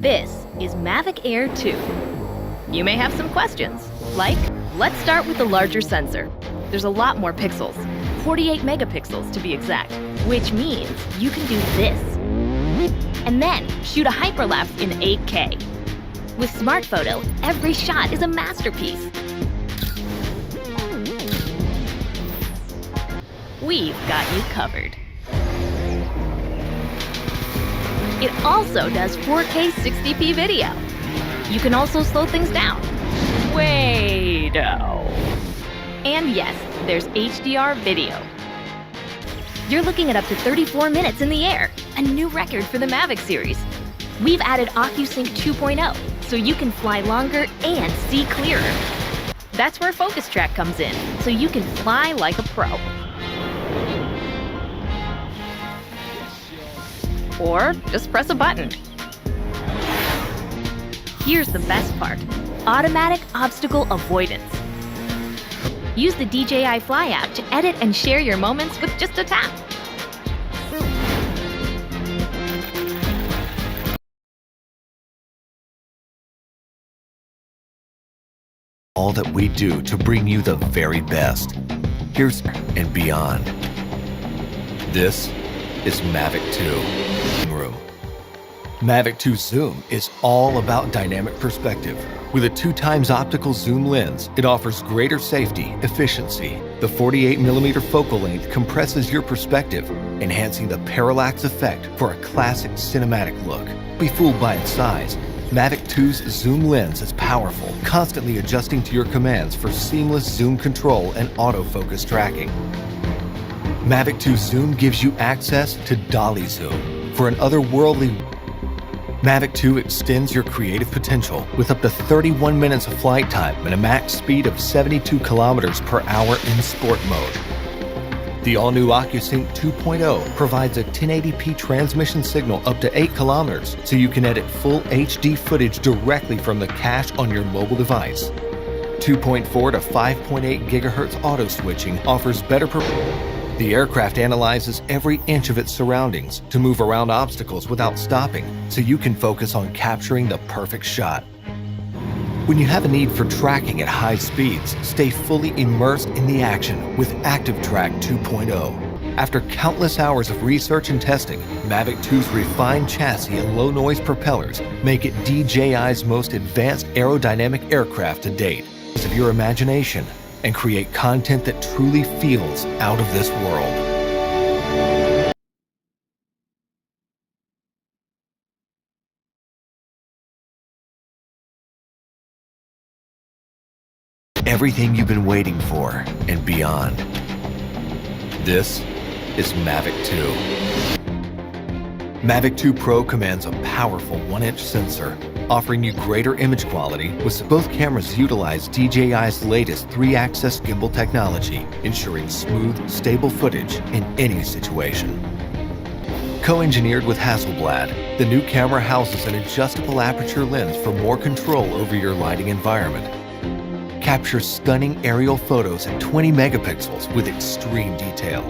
This is Mavic Air 2. You may have some questions, like, let's start with the larger sensor. There's a lot more pixels, 48 megapixels to be exact, which means you can do this. And then shoot a hyperlapse in 8K. With Smart Photo, every shot is a masterpiece. We've got you covered. It also does 4K 60p video. You can also slow things down. Wait, no. And yes, there's HDR video. You're looking at up to 34 minutes in the air, a new record for the Mavic series. We've added OcuSync 2.0, so you can fly longer and see clearer. That's where Focus Track comes in, so you can fly like a pro. Or just press a button. Here's the best part: automatic obstacle avoidance. Use the DJI Fly app to edit and share your moments with just a tap. All that we do to bring you the very best. Here's and beyond. This is Mavic 2. Mavic 2 Zoom is all about dynamic perspective. With a 2x optical zoom lens, it offers greater safety, efficiency. The 48mm focal length compresses your perspective, enhancing the parallax effect for a classic cinematic look. Be fooled by its size. Mavic 2's zoom lens is powerful, constantly adjusting to your commands for seamless zoom control and autofocus tracking. Mavic 2 Zoom gives you access to dolly zoom for an otherworldly. Mavic 2 extends your creative potential with up to 31 minutes of flight time and a max speed of 72 kilometers per hour in sport mode. The all-new OcuSync 2.0 provides a 1080p transmission signal up to 8 kilometers, so you can edit full HD footage directly from the cache on your mobile device. 2.4 to 5.8 gigahertz auto switching offers better performance. The aircraft analyzes every inch of its surroundings to move around obstacles without stopping, so you can focus on capturing the perfect shot. When you have a need for tracking at high speeds, stay fully immersed in the action with ActiveTrack 2.0. After countless hours of research and testing, Mavic 2's refined chassis and low-noise propellers make it DJI's most advanced aerodynamic aircraft to date. Use of your imagination and create content that truly feels out of this world. Everything you've been waiting for and beyond. This is Mavic 2. Mavic 2 Pro commands a powerful 1-inch sensor, offering you greater image quality, with both cameras utilize DJI's latest 3-axis gimbal technology, ensuring smooth, stable footage in any situation. Co-engineered with Hasselblad, the new camera houses an adjustable aperture lens for more control over your lighting environment. Capture stunning aerial photos at 20 megapixels with extreme detail.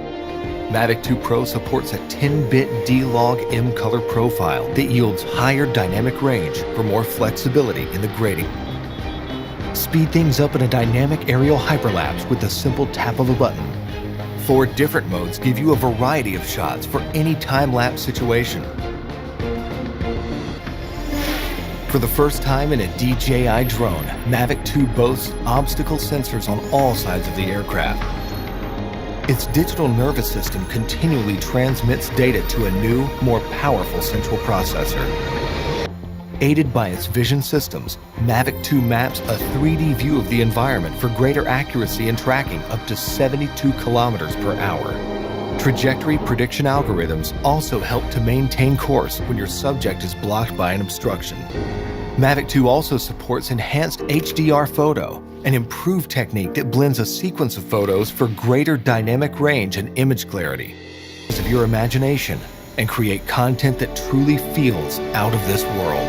Mavic 2 Pro supports a 10-bit D-Log M color profile that yields higher dynamic range for more flexibility in the grading. Speed things up in a dynamic aerial hyperlapse with the simple tap of a button. 4 different modes give you a variety of shots for any time-lapse situation. For the first time in a DJI drone, Mavic 2 boasts obstacle sensors on all sides of the aircraft. Its digital nervous system continually transmits data to a new, more powerful central processor. Aided by its vision systems, Mavic 2 maps a 3D view of the environment for greater accuracy and tracking up to 72 kilometers per hour. Trajectory prediction algorithms also help to maintain course when your subject is blocked by an obstruction. Mavic 2 also supports enhanced HDR photo, an improved technique that blends a sequence of photos for greater dynamic range and image clarity. Use of your imagination and create content that truly feels out of this world.